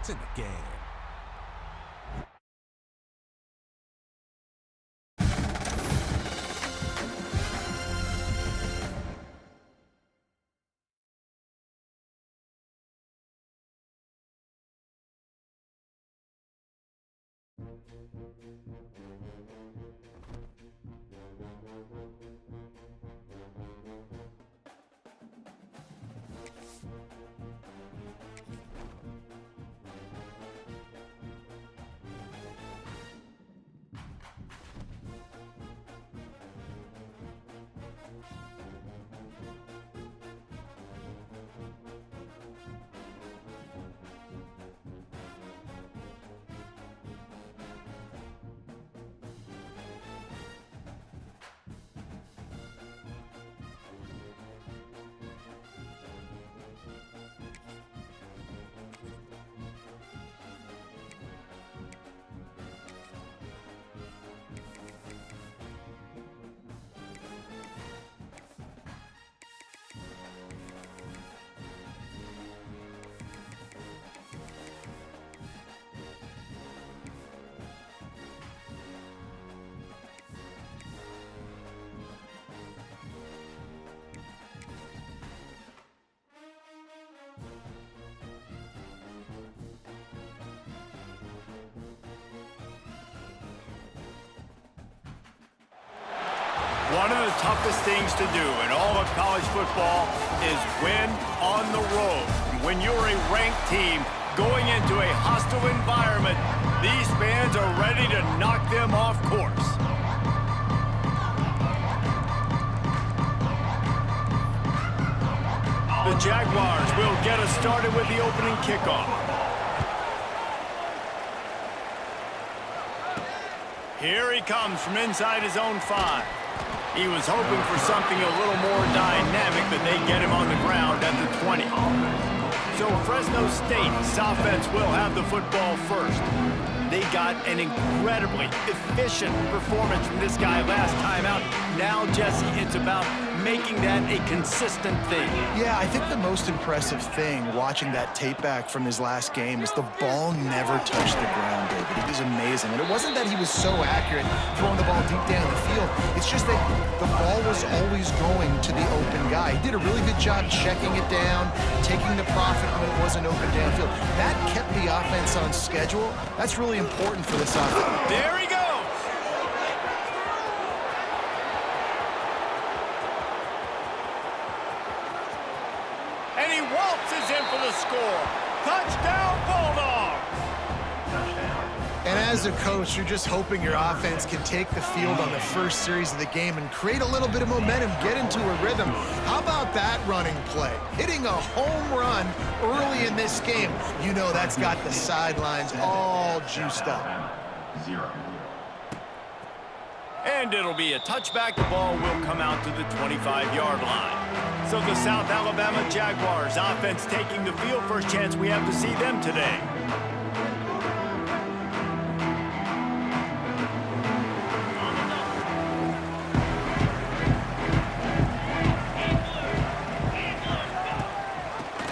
It's in the game. One of the toughest things to do in all of college football is win on the road. When you're a ranked team going into a hostile environment, these fans are ready to knock them off course. The Jaguars will get us started with the opening kickoff. Here he comes from inside his own 5. He was hoping for something a little more dynamic, but they get him on the ground at the 20. So Fresno State's offense will have the football first. They got an incredibly efficient performance from this guy last time out. Now, Jesse, it's about making that a consistent thing. Yeah, I think the most impressive thing watching that tape back from his last game is the ball never touched the ground, David. It was amazing. And it wasn't that he was so accurate throwing the ball deep down the field. It's just that the ball was always going to the open guy. He did a really good job checking it down, taking the profit when it wasn't open downfield. That kept the offense on schedule. That's really important for this offense. There he goes! And he waltzes in for the score. Touchdown, Bulldogs! And as a coach, you're just hoping your offense can take the field on the first series of the game and create a little bit of momentum, get into a rhythm. How about that running play? Hitting a home run early in this game. You know that's got the sidelines all juiced up. And it'll be a touchback. The ball will come out to the 25-yard line. So the South Alabama Jaguars offense taking the field. First chance we have to see them today.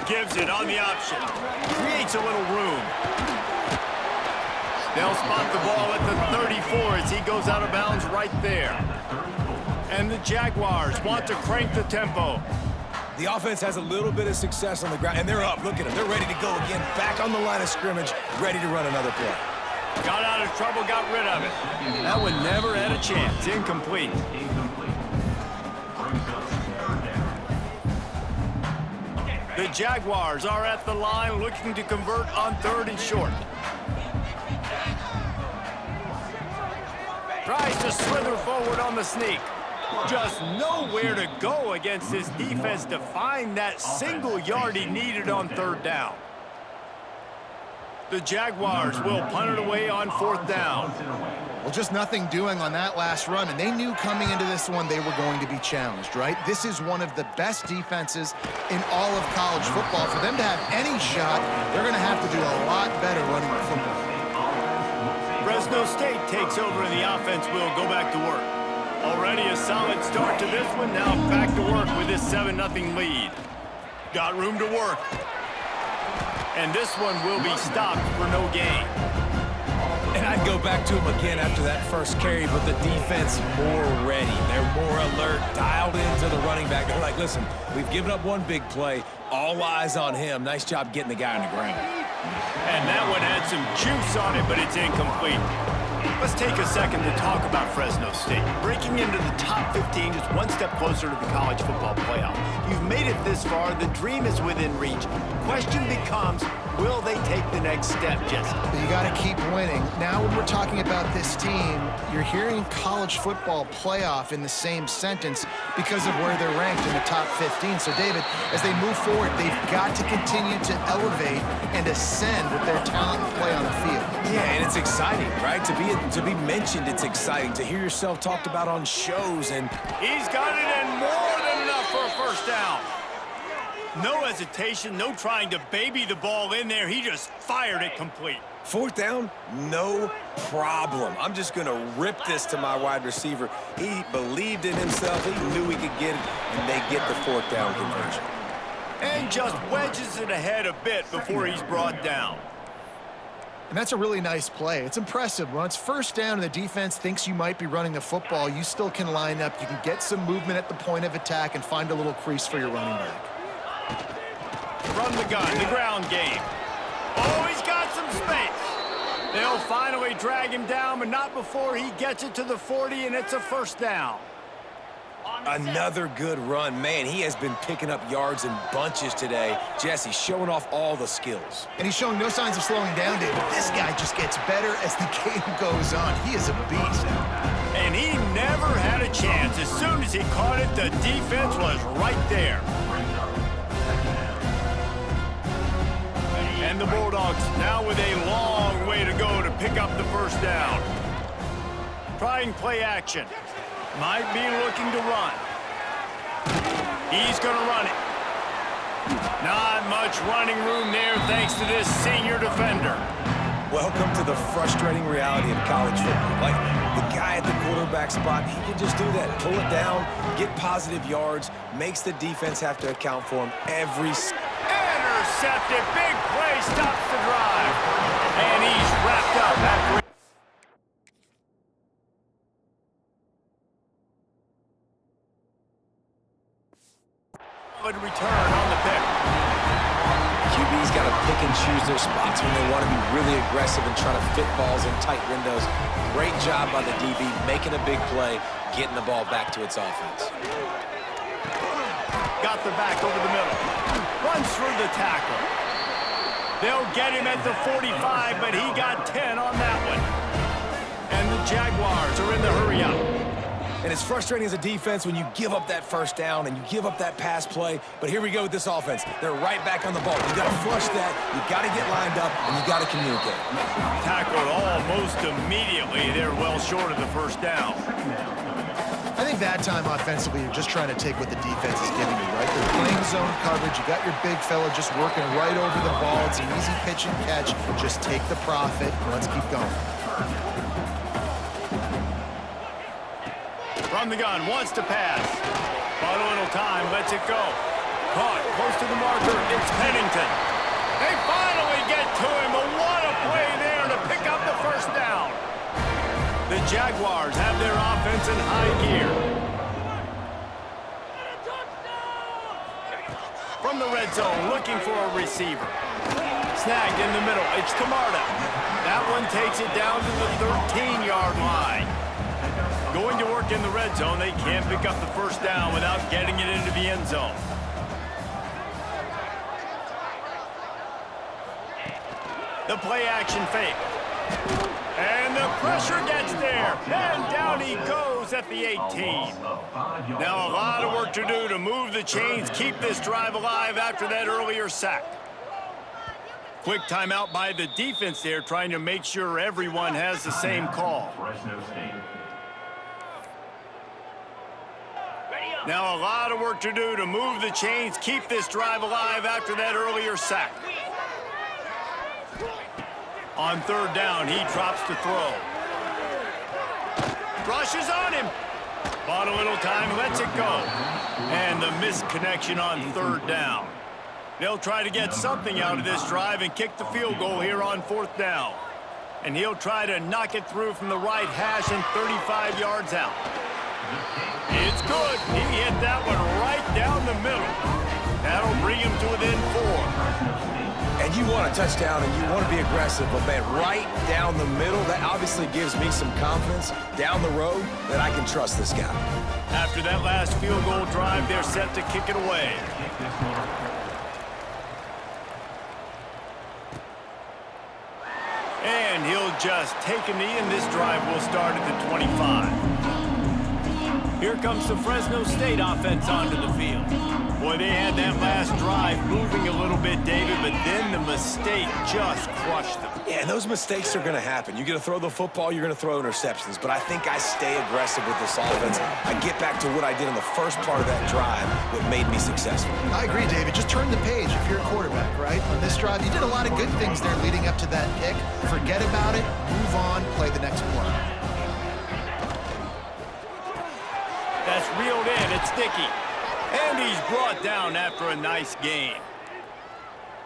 Gives it on the option. Creates a little room. They'll spot the ball at the 34 as he goes out of bounds right there. And the Jaguars want to crank the tempo. The offense has a little bit of success on the ground, and they're up. Look at them. They're ready to go again. Back on the line of scrimmage, ready to run another play. Got out of trouble, got rid of it. That one never had a chance. Incomplete. The Jaguars are at the line looking to convert on 3rd and short. Tries to slither forward on the sneak. Just nowhere to go against this defense to find that single yard he needed on 3rd down. The Jaguars will punt it away on 4th down. Well, just nothing doing on that last run, and they knew coming into this one they were going to be challenged, right? This is one of the best defenses in all of college football. For them to have any shot, they're going to have to do a lot better running the football. Fresno State takes over and the offense will go back to work. Already a solid start to this one. Now back to work with this 7-0 lead. Got room to work. And this one will be stopped for no gain. And I'd go back to him again after that first carry, but the defense more ready. They're more alert, dialed into the running back. They're like, listen, we've given up one big play. All eyes on him. Nice job getting the guy on the ground. And that one had some juice on it, but it's incomplete. Let's take a second to talk about Fresno State. Breaking into the top 15 is one step closer to the college football playoff. You've made it this far. The dream is within reach. Question becomes, will they take the next step, Jesse? You got to keep winning. Now when we're talking about this team, you're hearing college football playoff in the same sentence because of where they're ranked in the top 15. So, David, as they move forward, they've got to continue to elevate and ascend with their talent and play on the field. Yeah, and it's exciting, right? To be mentioned, it's exciting. To hear yourself talked about on shows, and he's got it and more than enough for a first down. No hesitation, no trying to baby the ball in there. He just fired it complete. Fourth down, no problem. I'm just going to rip this to my wide receiver. He believed in himself. He knew he could get it, and they get the fourth down conversion. And just wedges it ahead a bit before he's brought down. And that's a really nice play. It's impressive. When it's first down and the defense thinks you might be running the football, you still can line up. You can get some movement at the point of attack and find a little crease for your running back. From the gun, the ground game. Oh, he's got some space. They'll finally drag him down, but not before he gets it to the 40, and it's a first down. Another good run. Man, he has been picking up yards in bunches today. Jesse showing off all the skills. And he's showing no signs of slowing down, David. This guy just gets better as the game goes on. He is a beast. And he never had a chance. As soon as he caught it, the defense was right there. And the Bulldogs now with a long way to go to pick up the first down. Trying play action. Might be looking to run. He's going to run it. Not much running room there thanks to this senior defender. Welcome to the frustrating reality of college football. Like, the guy at the quarterback spot, he can just do that. Pull it down, get positive yards, makes the defense have to account for him every... Intercepted. Big play stops the drive. And he's wrapped up after... return on the pick. QB's got to pick and choose their spots when they want to be really aggressive and try to fit balls in tight windows. Great job by the DB, making a big play, getting the ball back to its offense. Got the back over the middle. Runs through the tackle. They'll get him at the 45, but he got 10 on that one. And the Jaguars are in the hurry up. And it's frustrating as a defense when you give up that first down and you give up that pass play. But here we go with this offense. They're right back on the ball. You got to flush that. You got to get lined up, and you got to communicate. Tackled almost immediately. They're well short of the first down. I think that time offensively, you're just trying to take what the defense is giving you, right? They're playing zone coverage. You got your big fella just working right over the ball. It's an easy pitch and catch. Just take the profit, and let's keep going. From the gun, wants to pass. But a little time, lets it go. Caught, close to the marker, it's Pennington. They finally get to him, but what a play there to pick up the first down. The Jaguars have their offense in high gear. From the red zone, looking for a receiver. Snagged in the middle, it's Camarda. That one takes it down to the 13-yard line. Going to work in the red zone, they can't pick up the first down without getting it into the end zone. The play action fake. And the pressure gets there. And down he goes at the 18. Now a lot of work to do to move the chains, keep this drive alive after that earlier sack. Quick timeout by the defense there, trying to make sure everyone has the same call. Now a lot of work to do to move the chains, keep this drive alive after that earlier sack. On third down, he drops to throw. Rushes on him. Bought a little time, lets it go. And the missed connection on third down. They'll try to get something out of this drive and kick the field goal here on 4th down. And he'll try to knock it through from the right hash and 35 yards out. It's good. He hit that one right down the middle. That'll bring him to within 4. And you want a touchdown and you want to be aggressive, but man, right down the middle, that obviously gives me some confidence down the road that I can trust this guy. After that last field goal drive, they're set to kick it away. And he'll just take a knee, and this drive will start at the 25. Here comes the Fresno State offense onto the field. Boy, they had that last drive moving a little bit, David, but then the mistake just crushed them. Yeah, and those mistakes are going to happen. You're going to throw the football, you're going to throw interceptions, but I think I stay aggressive with this offense. I get back to what I did in the first part of that drive, what made me successful. I agree, David. Just turn the page if you're a quarterback, right? On this drive, you did a lot of good things there leading up to that pick. Forget about it, move on, play the next play. That's reeled in. It's sticky. And he's brought down after a nice gain.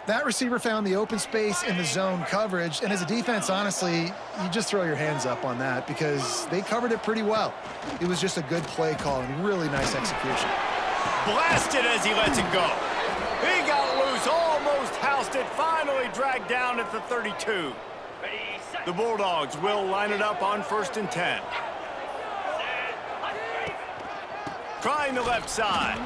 That receiver found the open space in the zone coverage, and as a defense, honestly, you just throw your hands up on that because they covered it pretty well. It was just a good play call and really nice execution. Blasted as he lets it go. He got loose, almost housed it, finally dragged down at the 32. The Bulldogs will line it up on 1st and 10. Trying the left side.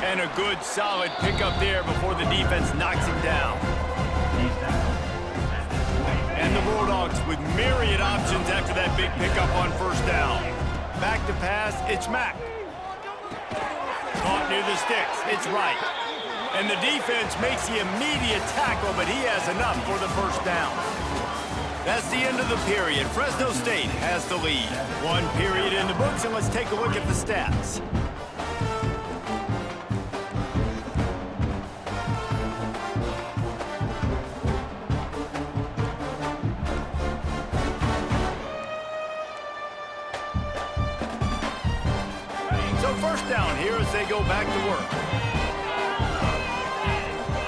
And a good, solid pickup there before the defense knocks him down. And the Bulldogs with myriad options after that big pickup on 1st down. Back to pass, it's Mack. Caught near the sticks, it's Wright. And the defense makes the immediate tackle, but he has enough for the 1st down. That's the end of the period. Fresno State has the lead. 1 period in the books, and let's take a look at the stats. So 1st down here as they go back to work.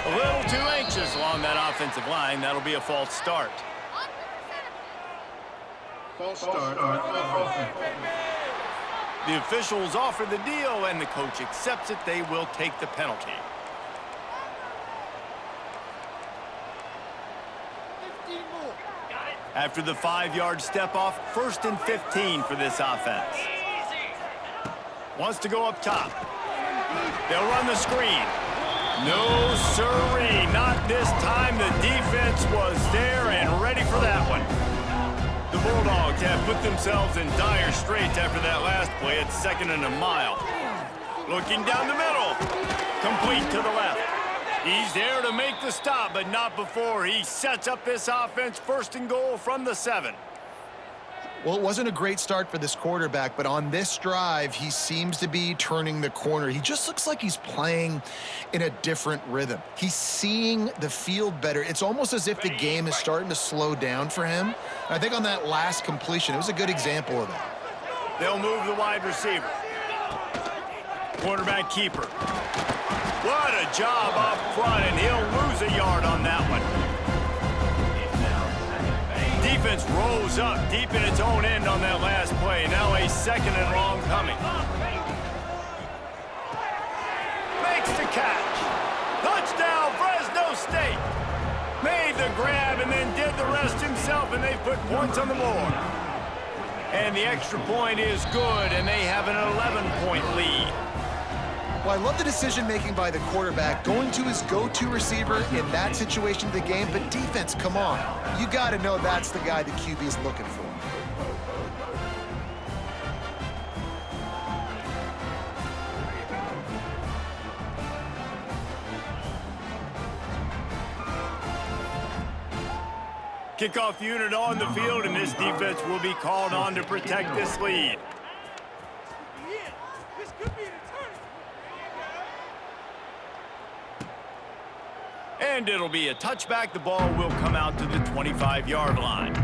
A little too anxious along that offensive line. That'll be a false start. The officials offer the deal, and the coach accepts it. They will take the penalty. After the 5-yard step off, 1st and 15 for this offense. Wants to go up top. They'll run the screen. No sirree, not this time. The defense was there and ready for that one. The Bulldogs have put themselves in dire straits after that last play. It's 2nd and a mile. Looking down the middle. Complete to the left. He's there to make the stop, but not before he sets up this offense. 1st and goal from the 7. Well, it wasn't a great start for this quarterback, but on this drive, he seems to be turning the corner. He just looks like he's playing in a different rhythm. He's seeing the field better. It's almost as if the game is starting to slow down for him. And I think on that last completion, it was a good example of that. They'll move the wide receiver. Quarterback keeper. What a job up front, and he'll lose a yard on that one. Defense rolls up deep in its own end on that last play. Now a 2nd and long coming. Makes the catch. Touchdown, Fresno State. Made the grab and then did the rest himself, and they put points on the board. And the extra point is good, and they have an 11-point lead. Well, I love the decision-making by the quarterback, going to his go-to receiver in that situation of the game, but defense, come on. You got to know that's the guy the QB is looking for. Kickoff unit on the field, and this defense will be called on to protect this lead. And it'll be a touchback. The ball will come out to the 25-yard line.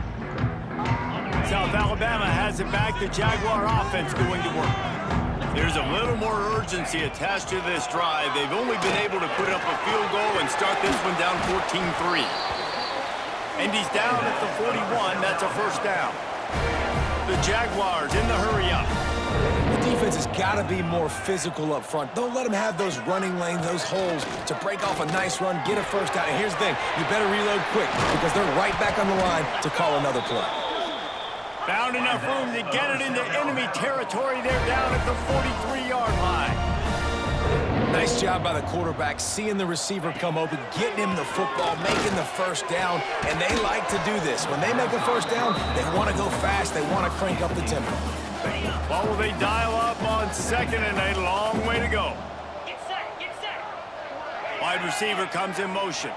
South Alabama has it back. The Jaguar offense going to work. There's a little more urgency attached to this drive. They've only been able to put up a field goal and start this one down 14-3. And he's down at the 41. That's a first down. The Jaguars in the hurry-up. The defense has got to be more physical up front. Don't let them have those running lanes, those holes to break off a nice run, get a first down. And here's the thing, you better reload quick because they're right back on the line to call another play. Found enough room to get it into enemy territory. They're down at the 43-yard line. Nice job by the quarterback, seeing the receiver come open, getting him the football, making the first down, and they like to do this. When they make a first down, they want to go fast, they want to crank up the tempo. Well, will they dial up on second and a long way to go? Get set. Wide receiver comes in motion.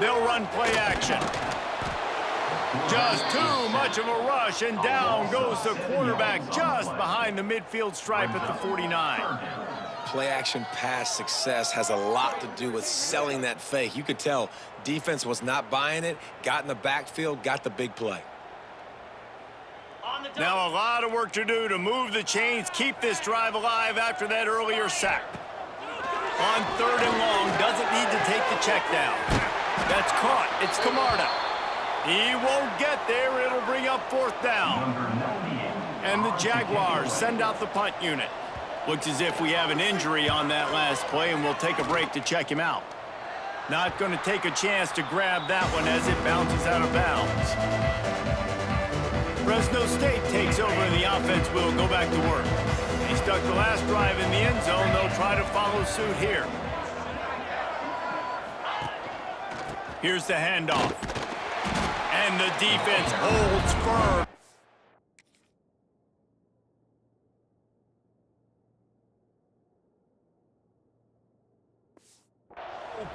They'll run play action. Just too much of a rush, and down goes the quarterback just behind the midfield stripe at the 49. Play-action pass success has a lot to do with selling that fake. You could tell defense was not buying it, got in the backfield, got the big play. Now a lot of work to do to move the chains, keep this drive alive after that earlier sack. On 3rd and long, doesn't need to take the check down. That's caught. It's Camarda. He won't get there. It'll bring up 4th down. And the Jaguars send out the punt unit. Looks as if we have an injury on that last play, and we'll take a break to check him out. Not going to take a chance to grab that one as it bounces out of bounds. Fresno State takes over, and the offense will go back to work. He stuck the last drive in the end zone. They'll try to follow suit here. Here's the handoff. And the defense holds firm.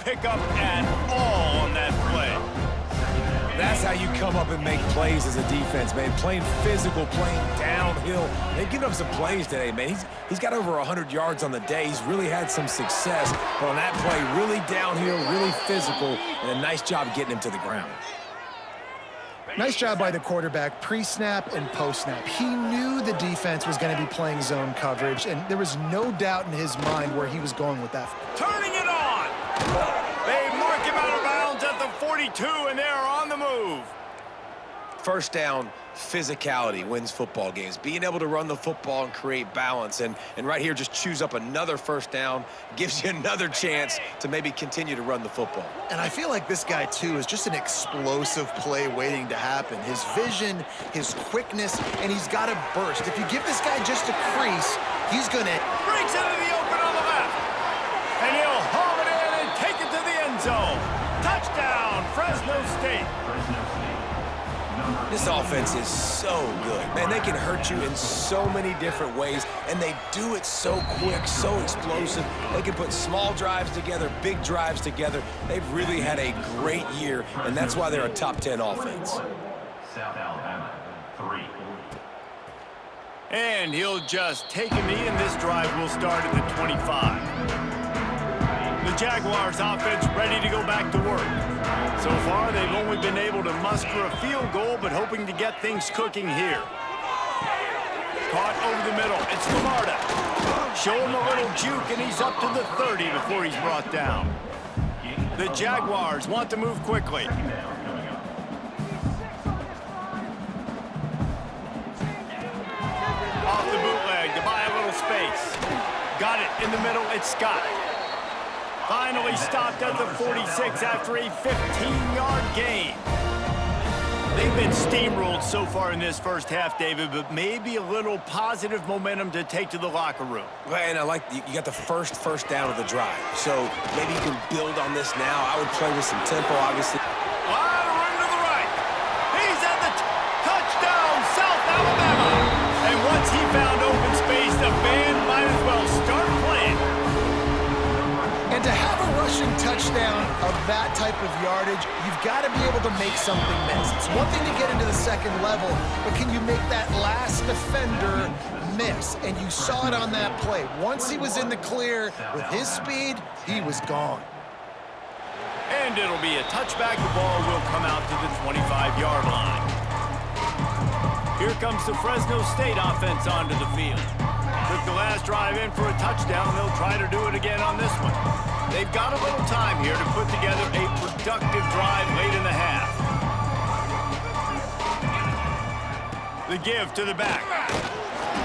Pick up at all on that play. That's how you come up and make plays as a defense, man. Playing physical, playing downhill. They've given up some plays today, man. He's got over 100 yards on the day. He's really had some success. But on that play, really downhill, really physical, and a nice job getting him to the ground. Nice job by the quarterback, pre-snap and post-snap. He knew the defense was going to be playing zone coverage, and there was no doubt in his mind where he was going with that. Turning it on. They mark him out of bounds at the 42, and they're on the move. First down, physicality wins football games. Being able to run the football and create balance. And right here, just choose up another first down, gives you another chance to maybe continue to run the football. And I feel like this guy, too, is just an explosive play waiting to happen. His vision, his quickness, and he's got a burst. If you give this guy just a crease, he's going to... Breaks into the open on the left. And he'll haul it in and take it to the end zone. Touchdown, Fresno State. This offense is so good. Man, they can hurt you in so many different ways, and they do it so quick, so explosive. They can put small drives together, big drives together. They've really had a great year, and that's why they're a top 10 offense. South Alabama, 3. And he'll just take a knee, and this drive will start at the 25. The Jaguars offense ready to go back to work. So far, they've only been able to muster a field goal, but hoping to get things cooking here. Caught over the middle. It's Camarda. Show him a little juke, and he's up to the 30 before he's brought down. The Jaguars want to move quickly. Off the bootleg to buy a little space. Got it in the middle. It's Scott. Finally stopped at the 46 after a 15-yard gain. They've been steamrolled so far in this first half, David, but maybe a little positive momentum to take to the locker room. And I like you got the first down of the drive. So maybe you can build on this now. I would play with some tempo, obviously. A lot of room to the right. He's at the touchdown, South Alabama. And once he found open space, the band might as well start playing. And to have a rushing touchdown of that type of yardage, you've got to be able to make something miss. It's one thing to get into the second level, but can you make that last defender miss? And you saw it on that play. Once he was in the clear with his speed, he was gone. And it'll be a touchback. The ball will come out to the 25-yard line. Here comes the Fresno State offense onto the field. Took the last drive in for a touchdown. They'll try to do it again on this one. They've got a little time here to put together a productive drive late in the half. The give to the back.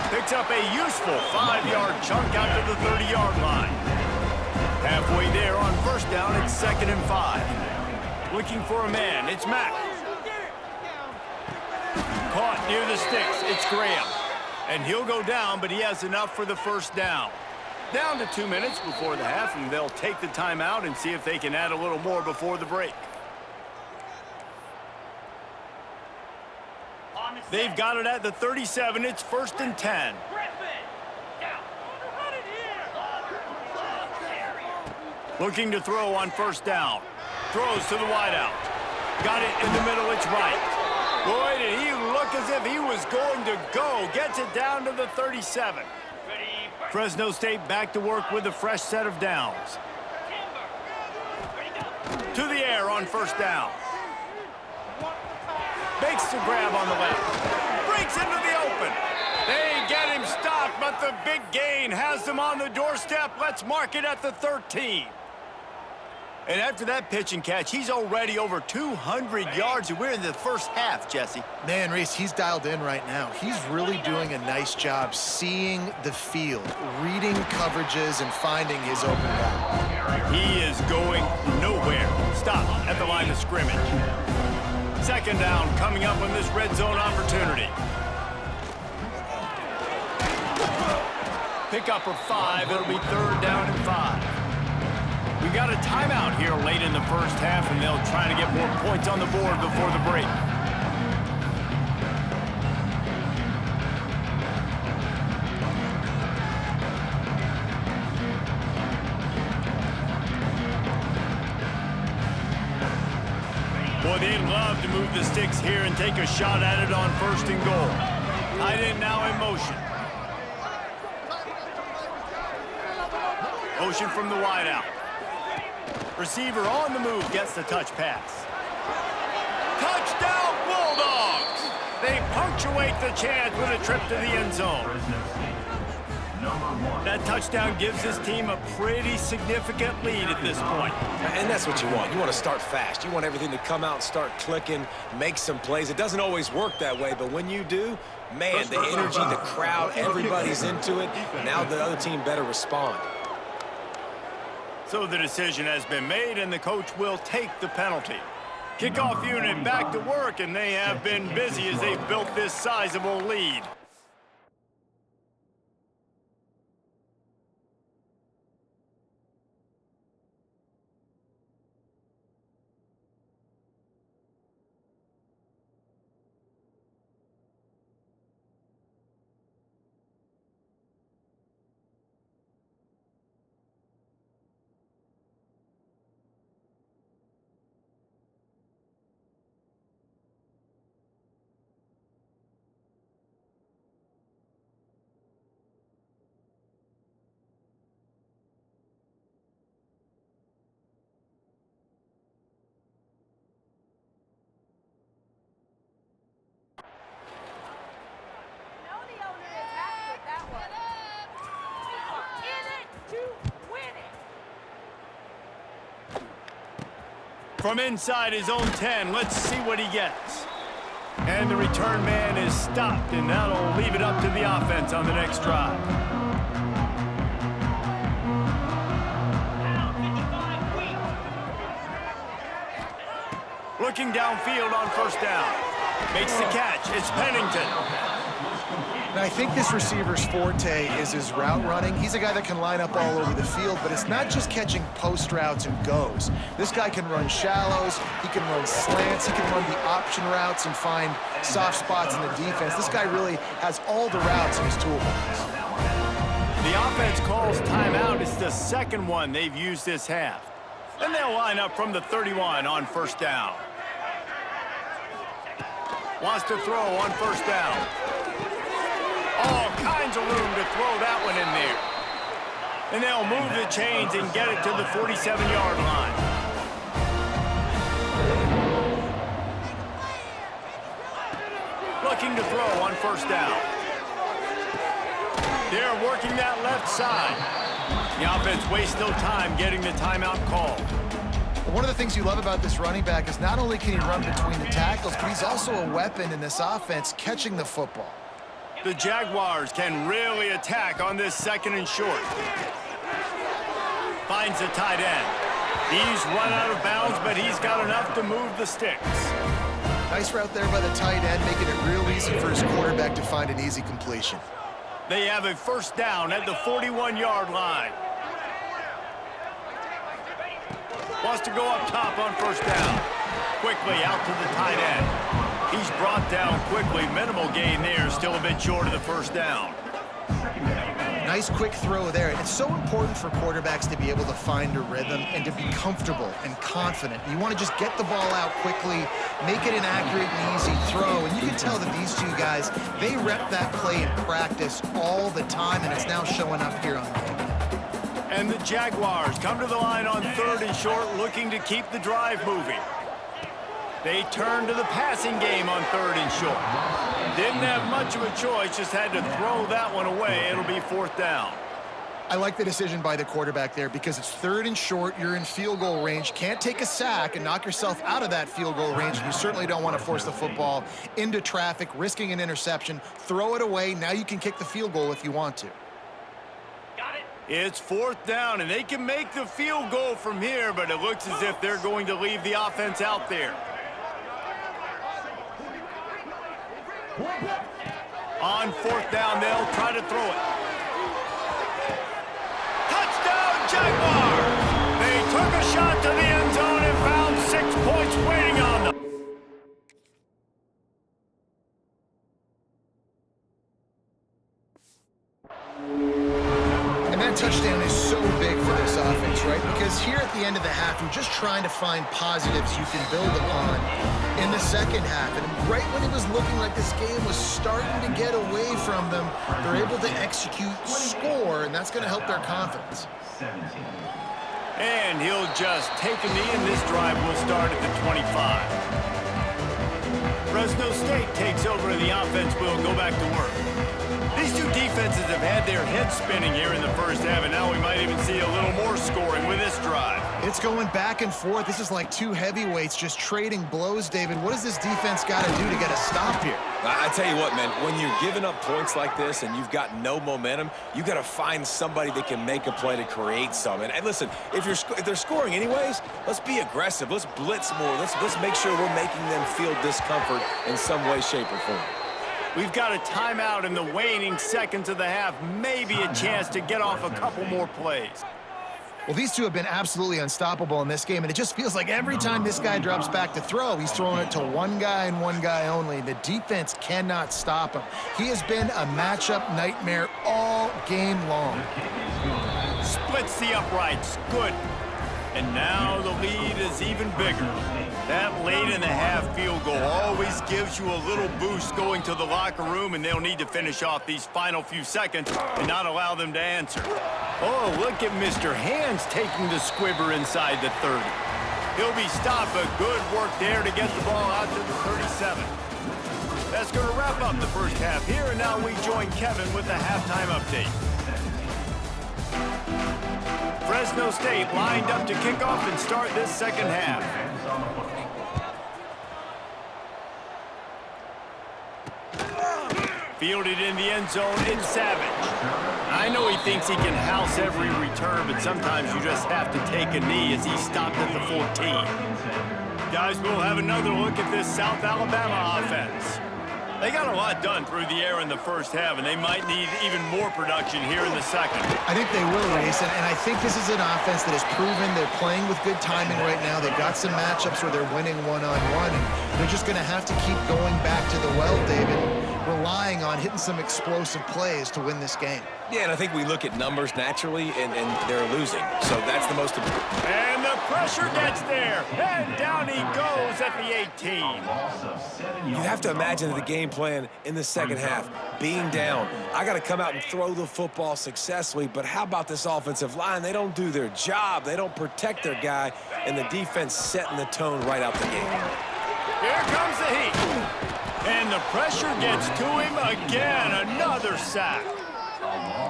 Picks up a useful 5-yard chunk out to the 30-yard line. Halfway there on first down, it's 2nd and 5. Looking for a man, it's Mack. Caught near the sticks, it's Graham. And he'll go down, but he has enough for the first down. Down to 2 minutes before the half, and they'll take the timeout and see if they can add a little more before the break. They've got it at the 37. It's 1st and 10. Looking to throw on first down. Throws to the wideout. Got it in the middle. It's right. Boy, did he look as if he was going to go. Gets it down to the 37. Fresno State back to work with a fresh set of downs. To the air on first down. Makes the grab on the left. Breaks into the open. They get him stopped, but the big gain has them on the doorstep. Let's mark it at the 13. And after that pitch and catch, he's already over 200 yards, and we're in the first half, Jesse. Man, Reese, he's dialed in right now. He's really doing a nice job seeing the field, reading coverages, and finding his open guy. He is going nowhere. Stop at the line of scrimmage. 2nd down coming up on this red zone opportunity. Pick up of 5. It'll be 3rd down and 5. We got a timeout here late in the first half, and they'll try to get more points on the board before the break. Boy, they'd love to move the sticks here and take a shot at it on 1st and goal. Tight end now in motion. Motion from the wideout. Receiver on the move gets the touch pass. Touchdown, Bulldogs! They punctuate the chance with a trip to the end zone. That touchdown gives his team a pretty significant lead at this point. And that's what you want. You want to start fast. You want everything to come out and start clicking, make some plays. It doesn't always work that way, but when you do, man, the energy, the crowd, everybody's into it. Now the other team better respond. So the decision has been made, and the coach will take the penalty. Kickoff unit back to work, and they have been busy as they've built this sizable lead. From inside his own 10, let's see what he gets. And the return man is stopped, and that'll leave it up to the offense on the next drive. Looking downfield on first down. Makes the catch. It's Pennington. And I think this receiver's forte is his route running. He's a guy that can line up all over the field, but it's not just catching post routes and goes. This guy can run shallows, he can run slants, he can run the option routes and find soft spots in the defense. This guy really has all the routes in his toolbox. The offense calls timeout. It's the second one they've used this half. And they'll line up from the 31 on first down. Wants to throw on first down. All kinds of room to throw that one in there. And they'll move the chains and get it to the 47-yard line. Looking to throw on first down. They're working that left side. The offense wastes no time getting the timeout called. One of the things you love about this running back is not only can he run between the tackles, but he's also a weapon in this offense catching the football. The Jaguars can really attack on this 2nd and short. Finds the tight end. He's run out of bounds, but he's got enough to move the sticks. Nice route there by the tight end, making it real easy for his quarterback to find an easy completion. They have a 1st down at the 41-yard line. Wants to go up top on 1st down. Quickly out to the tight end. He's brought down quickly. Minimal gain there, still a bit short of the 1st down. Nice quick throw there. It's so important for quarterbacks to be able to find a rhythm and to be comfortable and confident. You want to just get the ball out quickly, make it an accurate and easy throw. And you can tell that these two guys, they rep that play in practice all the time, and it's now showing up here on game. And the Jaguars come to the line on 3rd and short, looking to keep the drive moving. They turn to the passing game on 3rd and short. Didn't have much of a choice, just had to throw that one away. It'll be 4th down. I like the decision by the quarterback there because it's 3rd and short. You're in field goal range. Can't take a sack and knock yourself out of that field goal range. You certainly don't want to force the football into traffic, risking an interception. Throw it away. Now you can kick the field goal if you want to. It's 4th down, and they can make the field goal from here, but it looks as if they're going to leave the offense out there. On 4th down, they'll try to throw it. Touchdown, Jaguars! They took a shot to the end zone and found 6 points waiting on them. And that touchdown is so big for this offense, right? Because here at the end of the half, you're just trying to find positives you can build upon in the 2nd half. And right when it was looking like this game was starting to get away from them, they're able to execute, score, and that's going to help their confidence. And he'll just take a knee, and this drive will start at the 25. Fresno State takes over, and the offense will go back to work. These two defenses have had their heads spinning here in the 1st half, and now we might even see a little more scoring with this drive. It's going back and forth. This is like two heavyweights just trading blows, David. What does this defense got to do to get a stop here? I tell you what, man, when you're giving up points like this and you've got no momentum, you got to find somebody that can make a play to create some. And listen, if they're scoring anyways, let's be aggressive. Let's blitz more. Let's make sure we're making them feel discomfort in some way, shape, or form. We've got a timeout in the waning seconds of the half. Maybe a chance to get off a couple more plays. Well, these two have been absolutely unstoppable in this game, and it just feels like every time this guy drops back to throw, he's throwing it to one guy and one guy only. The defense cannot stop him. He has been a matchup nightmare all game long. Splits the uprights. Good. And now the lead is even bigger. That late in the half field goal always gives you a little boost going to the locker room, and they'll need to finish off these final few seconds and not allow them to answer. Oh, look at Mr. Hands taking the squibber inside the 30. He'll be stopped, but good work there to get the ball out to the 37. That's going to wrap up the 1st half here, and now we join Kevin with the halftime update. Fresno State lined up to kick off and start this 2nd half. Fielded in the end zone, it's Savage. I know he thinks he can house every return, but sometimes you just have to take a knee as he stopped at the 14. Guys, we'll have another look at this South Alabama offense. They got a lot done through the air in the 1st half, and they might need even more production here in the 2nd. I think they will, Reese, and I think this is an offense that has proven they're playing with good timing right now. They've got some matchups where they're winning one-on-one, and they're just going to have to keep going back to the well, David, relying on hitting some explosive plays to win this game. Yeah, and I think we look at numbers naturally, and they're losing. So that's the most important. And the pressure gets there, and down he goes at the 18. You have to imagine the game plan in the 2nd half, being down. I got to come out and throw the football successfully, but how about this offensive line? They don't do their job. They don't protect their guy, and the defense setting the tone right out the game. Here comes the heat. And the pressure gets to him again. Another sack.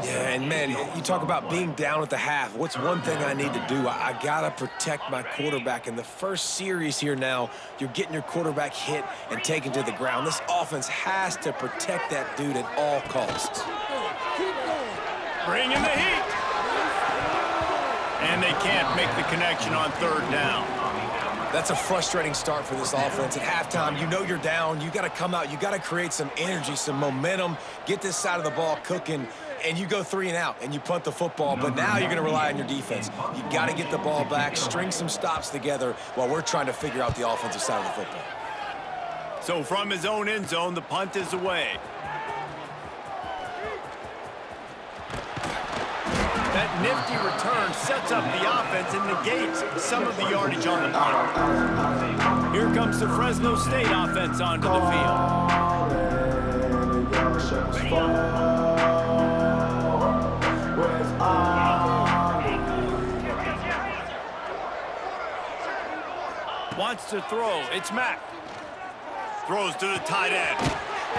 Yeah, and man, you talk about being down at the half. What's one thing I need to do? I gotta protect my quarterback. In the first series here now, you're getting your quarterback hit and taken to the ground. This offense has to protect that dude at all costs. Bring in the heat. And they can't make the connection on third down. That's a frustrating start for this offense. At halftime, you know you're down. You got to come out. You got to create some energy, some momentum, get this side of the ball cooking, and you go 3 and out, and you punt the football. But now you're going to rely on your defense. You got to get the ball back, string some stops together while we're trying to figure out the offensive side of the football. So from his own end zone, the punt is away. That nifty return sets up the offense and negates some of the yardage on the punt. Here comes the Fresno State offense onto the field. Wants to throw. It's Mack. Throws to the tight end.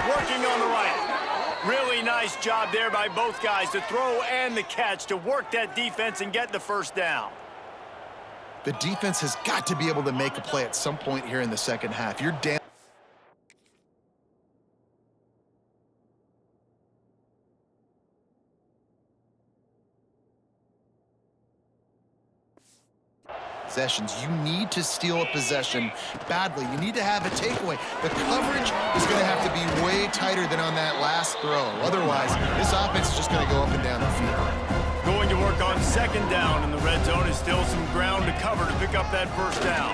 Working on the right. Really nice job there by both guys to throw and the catch to work that defense and get the first down. The defense has got to be able to make a play at some point here in the second half. You're down. Possessions. You need to steal a possession badly. You need to have a takeaway. The coverage is going to have to be way tighter than on that last throw. Otherwise, this offense is just going to go up and down the field. Going to work on second down in the red zone is still some ground to cover to pick up that first down.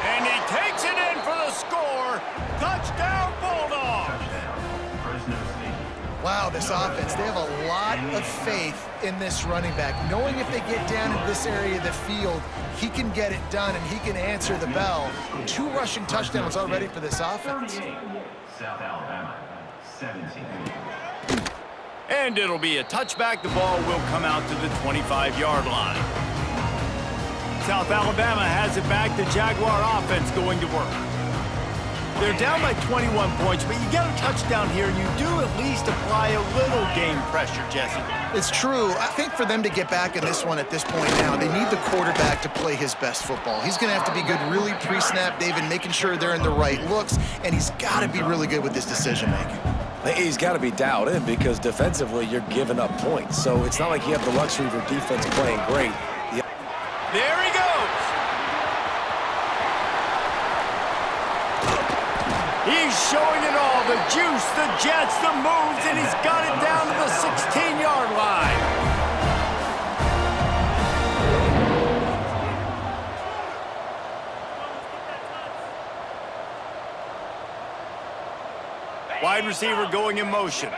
And he takes it in for the score. Touchdown, Bulldogs! Wow, this offense, they have a lot of faith in this running back. Knowing if they get down in this area of the field, he can get it done and he can answer the bell. 2 rushing touchdowns already for this offense. South Alabama, 17. And it'll be a touchback. The ball will come out to the 25-yard line. South Alabama has it back. The Jaguar offense going to work. They're down by 21 points, but you get a touchdown here, and you do at least apply a little game pressure, Jesse. It's true. I think for them to get back in this one at this point now, they need the quarterback to play his best football. He's going to have to be good really pre-snap, David, making sure they're in the right looks, and he's got to be really good with his decision-making. He's got to be dialed in because defensively you're giving up points. So it's not like you have the luxury of your defense playing great. There he goes. He's showing it all, the juice, the jets, the moves, and he's got it down to the 16-yard line. Wide receiver going in motion.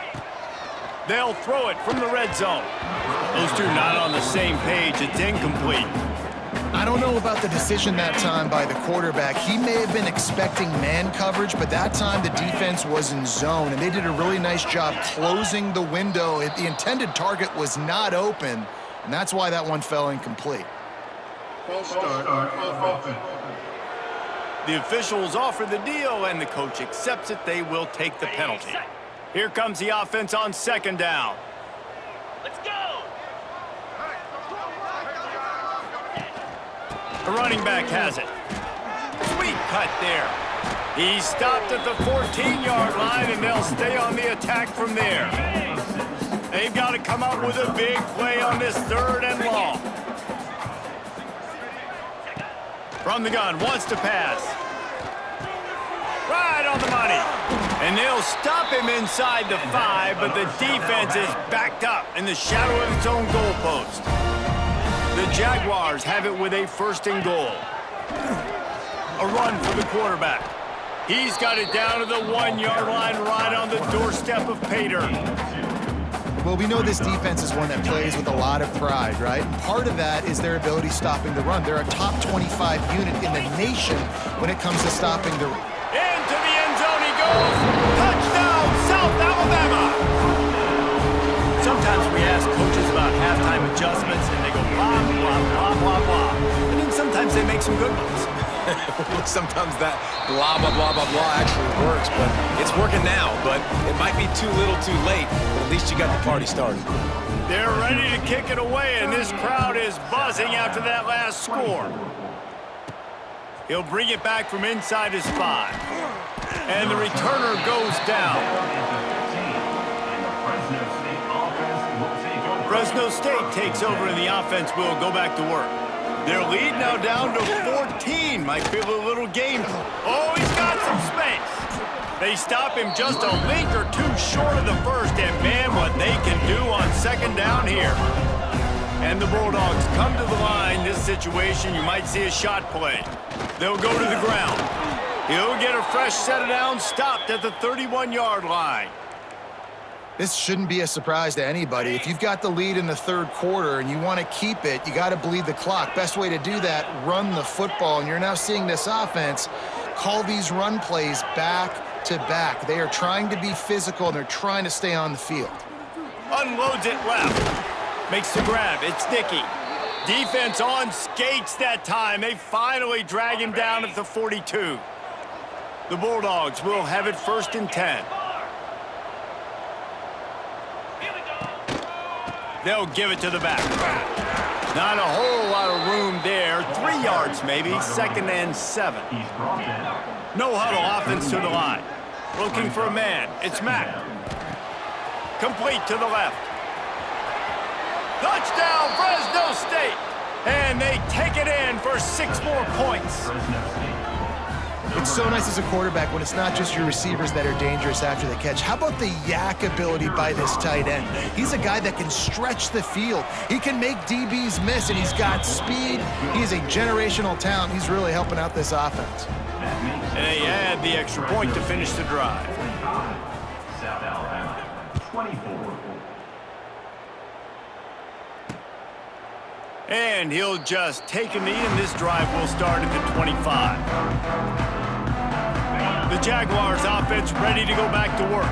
They'll throw it from the red zone. Those two not on the same page. It's incomplete. I don't know about the decision that time by the quarterback. He may have been expecting man coverage, but that time the defense was in zone, and they did a really nice job closing the window. The intended target was not open, and that's why that one fell incomplete. False start offense. The officials offer the deal, and the coach accepts it. They will take the penalty. Here comes the offense on second down. Let's go! The running back has it. Sweet cut there. He's stopped at the 14-yard line, and they'll stay on the attack from there. They've got to come up with a big play on this third and long. From the gun, wants to pass. Right on the money. And they'll stop him inside the 5, but the defense is backed up in the shadow of its own goalpost. The Jaguars have it with a first and goal. A run for the quarterback. He's got it down to the 1-yard line right on the doorstep of Pater. Well, we know this defense is one that plays with a lot of pride, right? And part of that is their ability stopping the run. They're a top 25 unit in the nation when it comes to stopping the run. Into the end zone he goes. Touchdown, South Alabama. Sometimes we ask coaches about halftime adjustments, and they go blah, blah, blah, blah, blah. And then sometimes they make some good ones. Sometimes that blah, blah, blah, blah, blah actually works, but it's working now. But it might be too little too late, but at least you got the party started. They're ready to kick it away, and this crowd is buzzing after that last score. He'll bring it back from inside his 5. And the returner goes down. Fresno State takes over, and the offense will go back to work. Their lead now down to 14. Might feel a little game. Oh, he's got some space. They stop him just a link or two short of the first, and man, what they can do on second down here. And the Bulldogs come to the line. This situation, you might see a shot play. They'll go to the ground. He'll get a fresh set of downs, stopped at the 31-yard line. This shouldn't be a surprise to anybody. If you've got the lead in the third quarter and you want to keep it, you got to bleed the clock. Best way to do that, run the football. And you're now seeing this offense call these run plays back to back. They are trying to be physical, and they're trying to stay on the field. Unloads it left. Makes the grab. It's Dickey. Defense on skates that time. They finally drag him down at the 42. The Bulldogs will have it 1st and 10. They'll give it to the back. Not a whole lot of room there. 3 yards maybe. 2nd and 7. No huddle offense to the line. Looking for a man. It's Mack. Complete to the left. Touchdown, Fresno State. And they take it in for 6 more points. It's so nice as a quarterback when it's not just your receivers that are dangerous after the catch. How about the yak ability by this tight end? He's a guy that can stretch the field. He can make DBs miss, and he's got speed. He's a generational talent. He's really helping out this offense. And they add the extra point to finish the drive. South Alabama, 24. And he'll just take a knee, and this drive will start at the 25. The Jaguars offense ready to go back to work.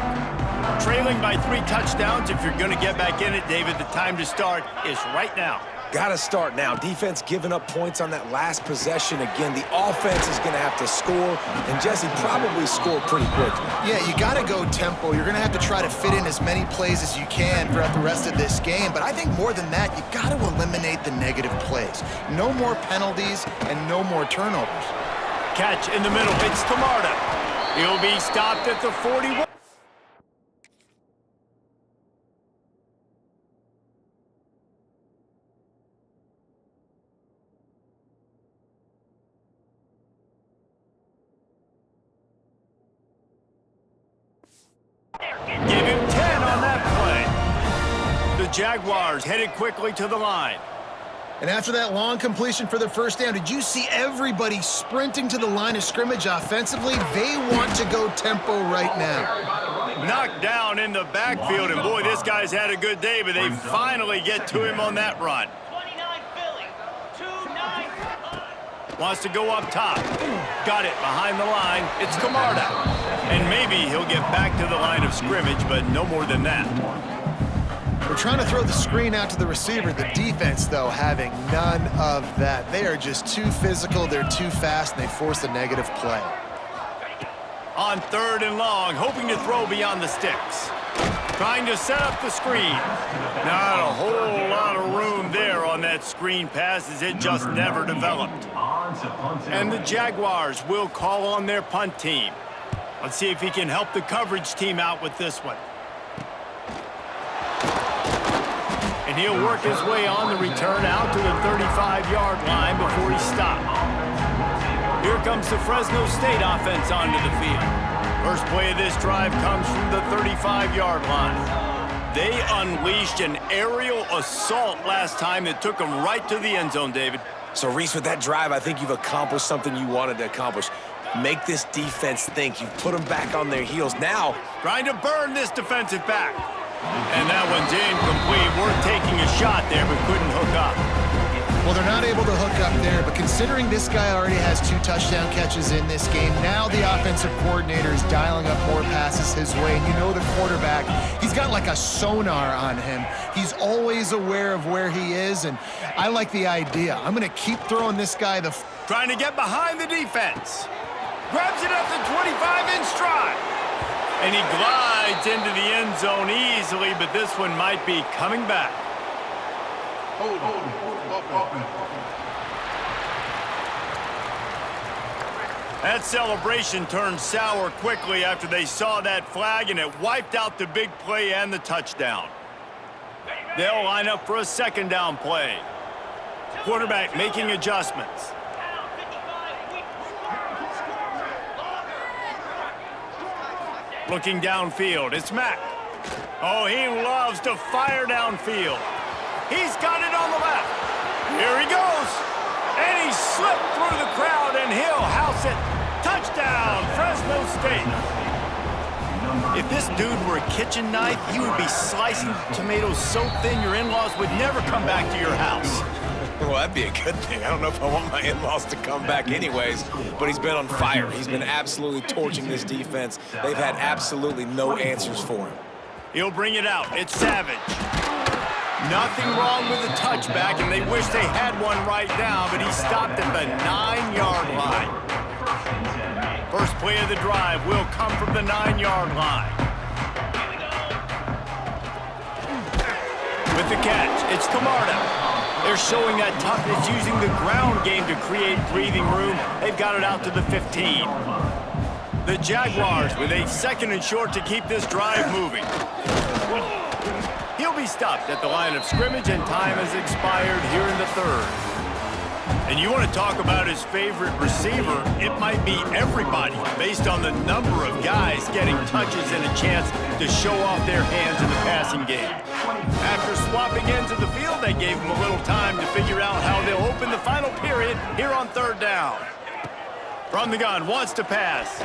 Trailing by 3 touchdowns. If you're going to get back in it, David, the time to start is right now. Got to start now. Defense giving up points on that last possession. Again, the offense is going to have to score, and Jesse probably score pretty quickly. Yeah, you got to go tempo. You're going to have to try to fit in as many plays as you can throughout the rest of this game. But I think more than that, you got to eliminate the negative plays. No more penalties and no more turnovers. Catch in the middle. It's Camarda. He'll be stopped at the 41. Give him 10 on that play. The Jaguars headed quickly to the line. And after that long completion for the first down, did you see everybody sprinting to the line of scrimmage offensively? They want to go tempo right now. Knocked down in the backfield, and boy, this guy's had a good day, but they finally get to him on that run. 29 Philly, 2-9. Wants to go up top. Got it behind the line. It's Camarda. And maybe he'll get back to the line of scrimmage, but no more than that. We're trying to throw the screen out to the receiver. The defense, though, having none of that. They are just too physical, they're too fast, and they force a negative play. On 3rd and long, hoping to throw beyond the sticks. Trying to set up the screen. Not a whole lot of room there on that screen pass, as it just never developed. And the Jaguars will call on their punt team. Let's see if he can help the coverage team out with this one. And he'll work his way on the return out to the 35-yard line before he stopped. Here comes the Fresno State offense onto the field. First play of this drive comes from the 35-yard line. They unleashed an aerial assault last time that took them right to the end zone, David. So, Reese, with that drive, I think you've accomplished something you wanted to accomplish. Make this defense think. You've put them back on their heels. Now, trying to burn this defensive back. And that one's incomplete. We're taking a shot there, but couldn't hook up. Well, they're not able to hook up there, but considering this guy already has 2 touchdown catches in this game, now the offensive coordinator is dialing up more passes his way. And you know the quarterback, he's got like a sonar on him. He's always aware of where he is, and I like the idea. I'm going to keep throwing this guy the... Trying to get behind the defense. Grabs it at the 25 in stride. And he glides into the end zone easily, but this one might be coming back. That celebration turned sour quickly after they saw that flag, and it wiped out the big play and the touchdown. They'll line up for a second down play. Quarterback making adjustments. Looking downfield, it's Mack. Oh, he loves to fire downfield. He's got it on the left. Here he goes. And he slipped through the crowd, and he'll house it. Touchdown, Fresno State. If this dude were a kitchen knife, he would be slicing tomatoes so thin your in-laws would never come back to your house. Well, that'd be a good thing. I don't know if I want my in-laws to come back anyways, but he's been on fire. He's been absolutely torching this defense. They've had absolutely no answers for him. He'll bring it out. It's Savage. Nothing wrong with the touchback, and they wish they had one right now, but he stopped at the 9-yard line. First play of the drive will come from the 9-yard line. With the catch, it's Camarda. They're showing that toughness using the ground game to create breathing room. They've got it out to the 15. The Jaguars with a second and short to keep this drive moving. He'll be stopped at the line of scrimmage, and time has expired here in the third. And you want to talk about his favorite receiver, it might be everybody based on the number of guys getting touches and a chance to show off their hands in the passing game. After swapping ends of the field, they gave him a little time to figure out how they'll open the final period here on third down. From the gun, wants to pass.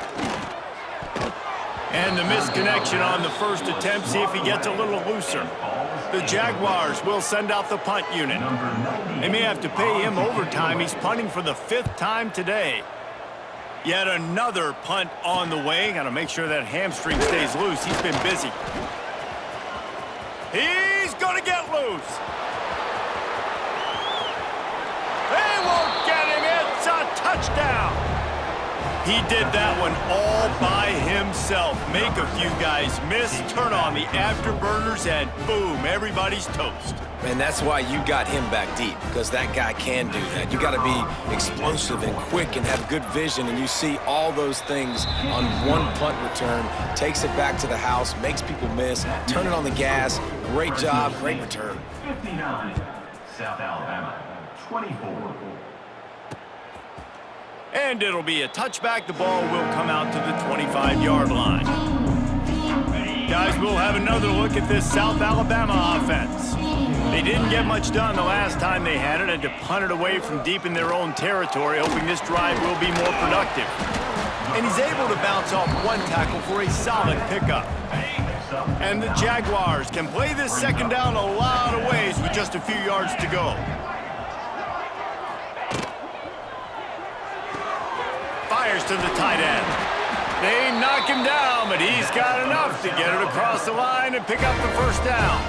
And the misconnection on the first attempt, see if he gets a little looser. The Jaguars will send out the punt unit. They may have to pay him overtime. He's punting for the 5th time today. Yet another punt on the way. Got to make sure that hamstring stays loose. He's been busy. He's going to get loose. They won't get him. It's a touchdown. He did that one all by himself. Make a few guys miss, turn on the afterburners, and boom, everybody's toast. And that's why you got him back deep, because that guy can do that. You got to be explosive and quick and have good vision, and you see all those things on one punt return. Takes it back to the house, makes people miss, turn it on the gas. Great job, great return. 59, South Alabama, 24. And it'll be a touchback. The ball will come out to the 25-yard line. Guys, we'll have another look at this South Alabama offense. They didn't get much done the last time they had it, and to punt it away from deep in their own territory, hoping this drive will be more productive. And he's able to bounce off one tackle for a solid pickup. And the Jaguars can play this second down a lot of ways with just a few yards to go. Fires to the tight end. They knock him down, but he's got enough to get it across the line and pick up the first down.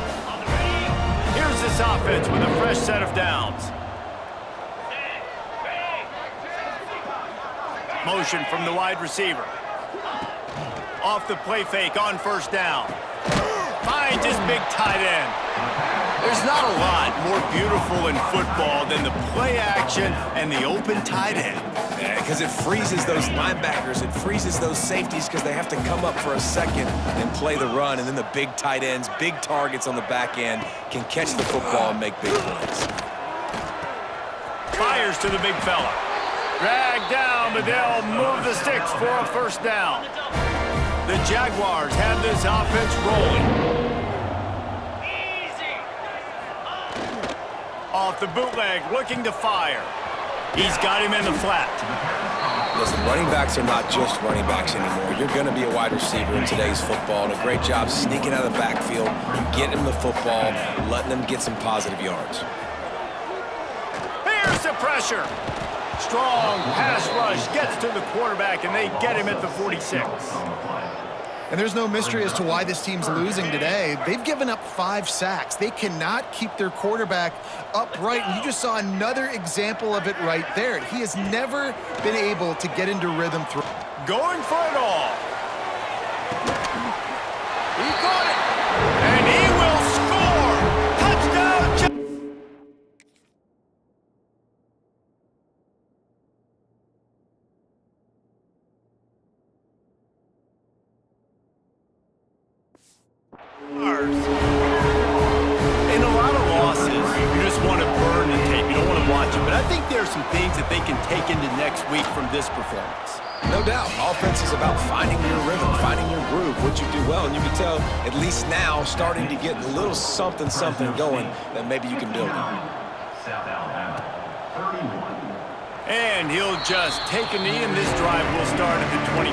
Here's this offense with a fresh set of downs. Motion from the wide receiver. Off the play fake on first down. Finds his big tight end. There's not a lot more beautiful in football than the play action and the open tight end. Yeah, because it freezes those linebackers. It freezes those safeties because they have to come up for a second and play the run. And then the big tight ends, big targets on the back end can catch the football and make big plays. Fires to the big fella. Dragged down, but they'll move the sticks for a first down. The Jaguars have this offense rolling. Off the bootleg, looking to fire. He's got him in the flat. Listen, running backs are not just running backs anymore. You're going to be a wide receiver in today's football, and a great job sneaking out of the backfield, getting them the football, letting them get some positive yards. Here's the pressure. Strong pass rush gets to the quarterback, and they get him at the 46. And there's no mystery as to why this team's losing today. They've given up 5 sacks. They cannot keep their quarterback upright. And you just saw another example of it right there. He has never been able to get into rhythm through. Going for it all. He caught it. And he will score. Touchdown. I think there are some things that they can take into next week from this performance. No doubt. Offense is about finding your rhythm, finding your groove, what you do well. And you can tell, at least now, starting to get a little something going that maybe you can build on. South Alabama, 31. And he'll just take a knee, and this drive will start at the 25.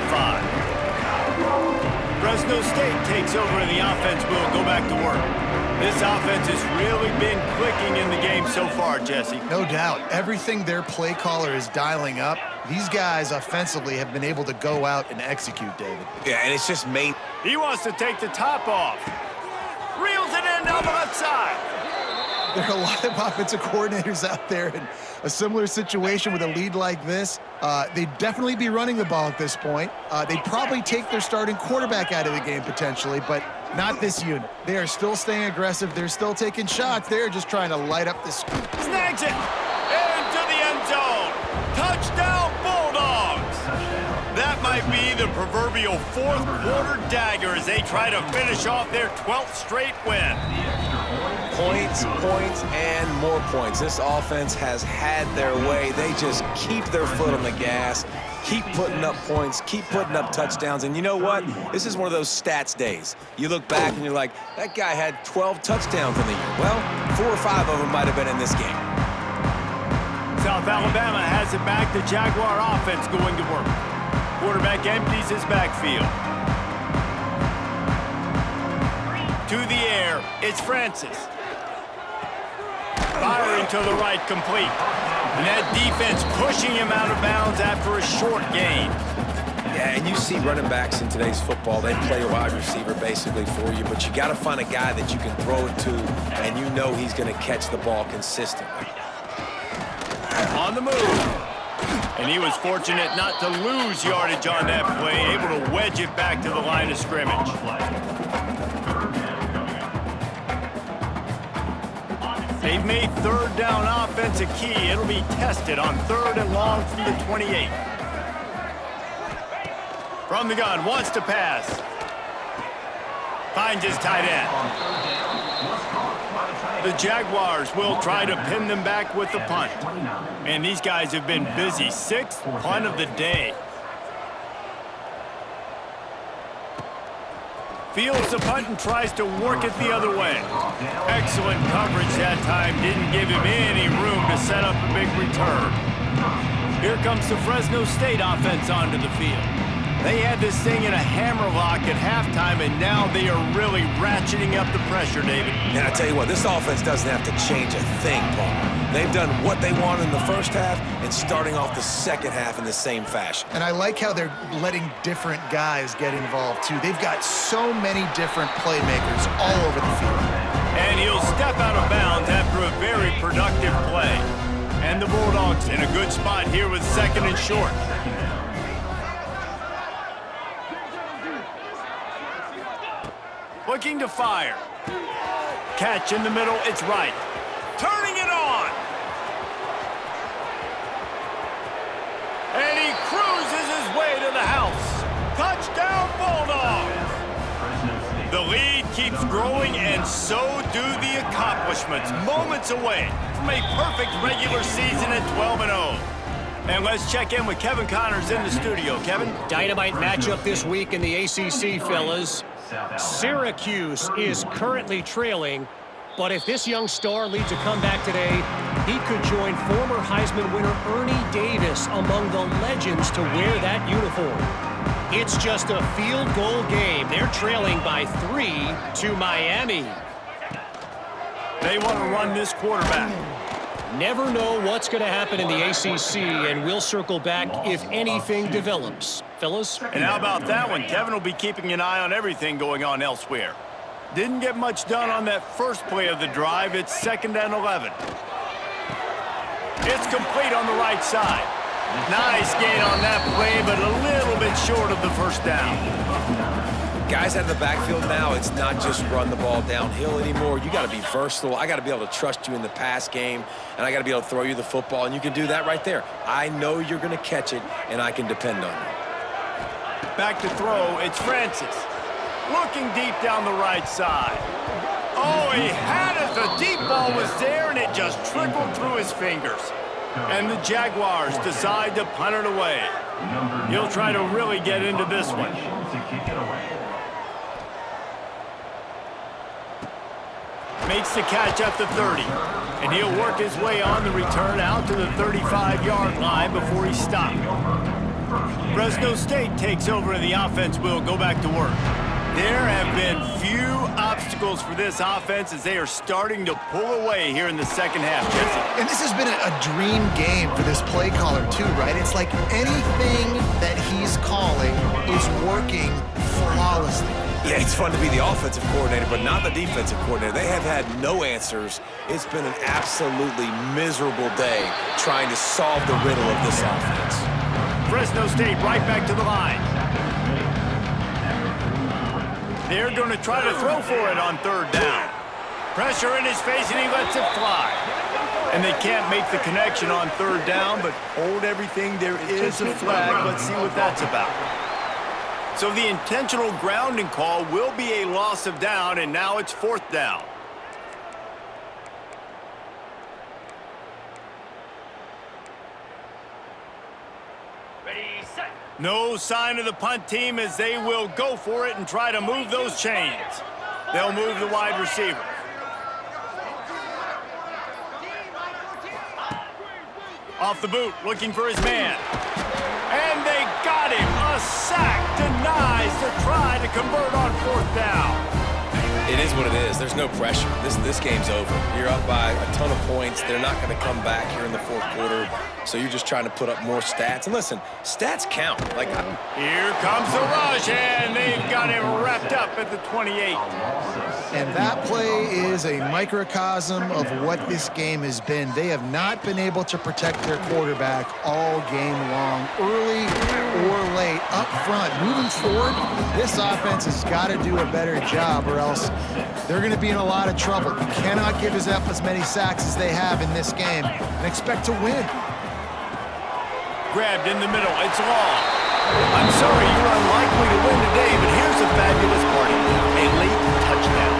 Fresno State takes over, and the offense will go back to work. This offense has really been clicking in the game so far, Jesse. No doubt. Everything their play caller is dialing up, these guys offensively have been able to go out and execute, David. Yeah, and it's just main. He wants to take the top off. Reels it in down the left side. There are a lot of offensive coordinators out there in a similar situation with a lead like this. They'd definitely be running the ball at this point. They'd probably take their starting quarterback out of the game potentially, but not this unit. They are still staying aggressive. They're still taking shots. They're just trying to light up the scoop. Snags it. Into the end zone. Touchdown, Bulldogs. That might be the proverbial fourth quarter dagger as they try to finish off their 12th straight win. Points, and more points. This offense has had their way. They just keep their foot on the gas, keep putting up points, keep putting up touchdowns. And you know what? This is one of those stats days. You look back and you're like, that guy had 12 touchdowns in the year. Well, 4 or 5 of them might have been in this game. South Alabama has it back. The Jaguar offense going to work. Quarterback empties his backfield. To the air, it's Francis. Firing to the right, complete. And that defense pushing him out of bounds after a short gain. Yeah, and you see running backs in today's football, they play a wide receiver basically for you, but you got to find a guy that you can throw it to, and you know he's going to catch the ball consistently. On the move. And he was fortunate not to lose yardage on that play, able to wedge it back to the line of scrimmage. They've made third down offense a key. It'll be tested on 3rd and long from the 28. From the gun, wants to pass. Finds his tight end. The Jaguars will try to pin them back with the punt. And these guys have been busy. 6th punt of the day. Fields the punt and tries to work it the other way. Excellent coverage that time. Didn't give him any room to set up a big return. Here comes the Fresno State offense onto the field. They had this thing in a hammerlock at halftime, and now they are really ratcheting up the pressure, David. And I tell you what, this offense doesn't have to change a thing, Paul. They've done what they wanted in the first half and starting off the second half in the same fashion. And I like how they're letting different guys get involved, too. They've got so many different playmakers all over the field. And he'll step out of bounds after a very productive play. And the Bulldogs in a good spot here with 2nd and short. Looking to fire. Catch in the middle, it's right. Turning it on. And he cruises his way to the house. Touchdown, Bulldogs. The lead keeps growing, and so do the accomplishments. Moments away from a perfect regular season at 12-0. And let's check in with Kevin Connors in the studio. Kevin? Dynamite matchup this week in the ACC, fellas. Syracuse is currently trailing, but if this young star leads a comeback today, he could join former Heisman winner Ernie Davis among the legends to wear that uniform. It's just a field goal game. They're trailing by 3 to Miami. They want to run this quarterback. Never know what's going to happen in the ACC, and we'll circle back if anything develops. Fellas? And how about that one? Kevin will be keeping an eye on everything going on elsewhere. Didn't get much done on that first play of the drive. It's 2nd and 11. It's complete on the right side. Nice gain on that play, but a little bit short of the first down. Guys out of the backfield now, it's not just run the ball downhill anymore. You got to be versatile. I got to be able to trust you in the pass game, and I got to be able to throw you the football, and you can do that right there. I know you're going to catch it, and I can depend on you. Back to throw, it's Francis. Looking deep down the right side. Oh, he had it. The deep ball was there, and it just trickled through his fingers. And the Jaguars decide to punt it away. He'll try to really get into this one. Makes the catch at the 30. And he'll work his way on the return out to the 35-yard line before he's stopped. Fresno State takes over and the offense will go back to work. There have been few obstacles for this offense as they are starting to pull away here in the second half, Jesse. And this has been a dream game for this play caller too, right? It's like anything that he's calling is working flawlessly. Yeah, it's fun to be the offensive coordinator, but not the defensive coordinator. They have had no answers. It's been an absolutely miserable day trying to solve the riddle of this offense. Fresno State right back to the line. They're going to try to throw for it on third down. Pressure in his face, and he lets it fly. And they can't make the connection on third down, but hold everything. There is a flag. Let's see what that's about. So the intentional grounding call will be a loss of down, and now it's fourth down. No sign of the punt team as they will go for it and try to move those chains. They'll move the wide receiver. Off the boot, looking for his man. And they got him. A sack denies the try to convert on fourth down. It is what it is. There's no pressure. This game's over. You're up by a ton of points. They're not going to come back here in the fourth quarter. So you're just trying to put up more stats. And listen, stats count. Here comes the rush, and they've got him wrapped up at the 28. And that play is a microcosm of what this game has been. They have not been able to protect their quarterback all game long, early or late, up front. Moving forward, this offense has got to do a better job or else they're going to be in a lot of trouble. You cannot give us up as many sacks as they have in this game and expect to win. Grabbed in the middle. It's long. I'm sorry you're unlikely to win today, but here's the fabulous part. A late touchdown.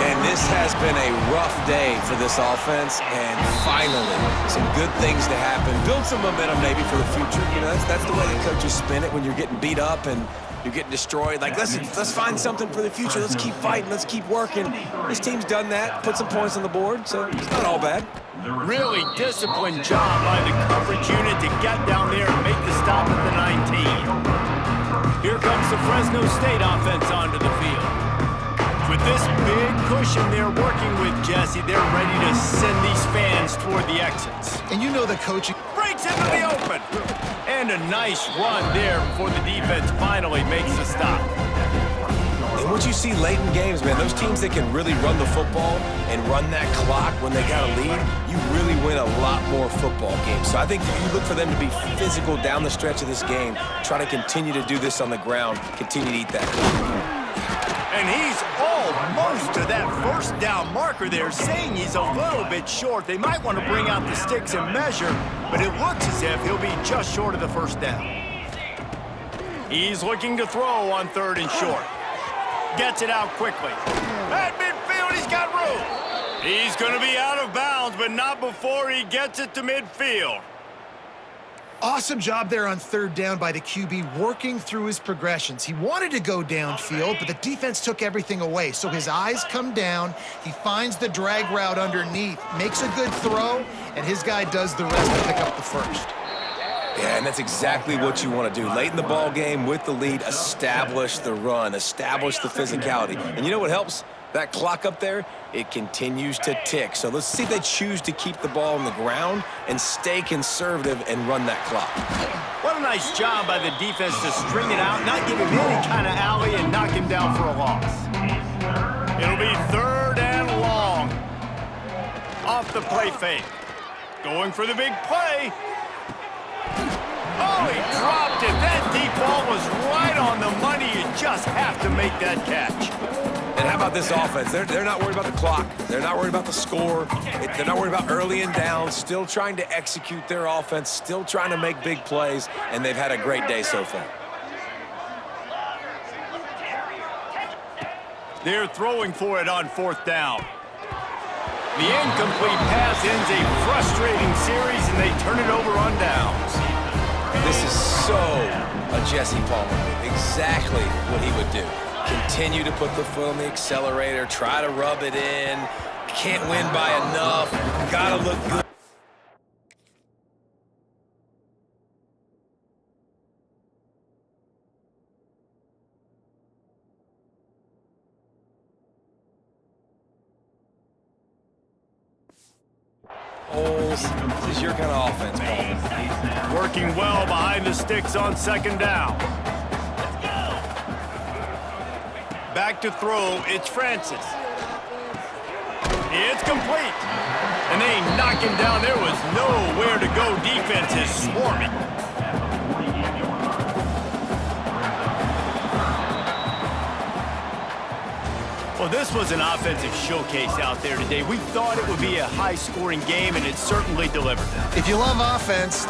And this has been a rough day for this offense, and finally, some good things to happen. Build some momentum maybe for the future. You know, that's the way the coaches spin it when you're getting beat up and you're getting destroyed. Like, let's find something for the future. Let's keep fighting. Let's keep working. This team's done that, put some points on the board, so it's not all bad. Really disciplined job by the coverage unit to get down there and make the stop at the 19. Here comes the Fresno State offense onto the field. With this big cushion they're working with, Jesse, they're ready to send these fans toward the exits. And you know the coaching Breaks into the open. And a nice run there before the defense finally makes the stop. And what you see late in games, man, those teams that can really run the football and run that clock when they got a lead, you really win a lot more football games. So I think you look for them to be physical down the stretch of this game, try to continue to do this on the ground, continue to eat that clock. And he's almost to that first down marker there, saying he's a little bit short. They might want to bring out the sticks and measure, but it looks as if he'll be just short of the first down. He's looking to throw on third and short. Gets it out quickly. At midfield, he's got room. He's going to be out of bounds, but not before he gets it to midfield. Awesome job there on third down by the QB, working through his progressions. He wanted to go downfield, but the defense took everything away. So his eyes come down, he finds the drag route underneath, makes a good throw, and his guy does the rest to pick up the first. Yeah, and that's exactly what you want to do. Late in the ball game with the lead, establish the run, establish the physicality. And you know what helps? That clock up there, it continues to tick. So let's see if they choose to keep the ball on the ground and stay conservative and run that clock. What a nice job by the defense to string it out, not give him any kind of alley, and knock him down for a loss. It'll be third and long. Off the play fake. Going for the big play. Oh, he dropped it. That deep ball was right on the money. You just have to make that catch. And how about this offense? They're not worried about the clock. They're not worried about the score. They're not worried about early and down. Still trying to execute their offense. Still trying to make big plays. And they've had a great day so far. They're throwing for it on fourth down. The incomplete pass ends a frustrating series, and they turn it over on downs. This is so a Jesse Palmer move. Exactly what he would do. Continue to put the foot on the accelerator, try to rub it in. Can't win by enough. Gotta look good. This is your kind of offense, Paul. Working well behind the sticks on second down. Back to throw, it's Francis. It's complete. And they knock him down. There was nowhere to go. Defense is swarming. Well, this was an offensive showcase out there today. We thought it would be a high-scoring game, and it certainly delivered. If you love offense,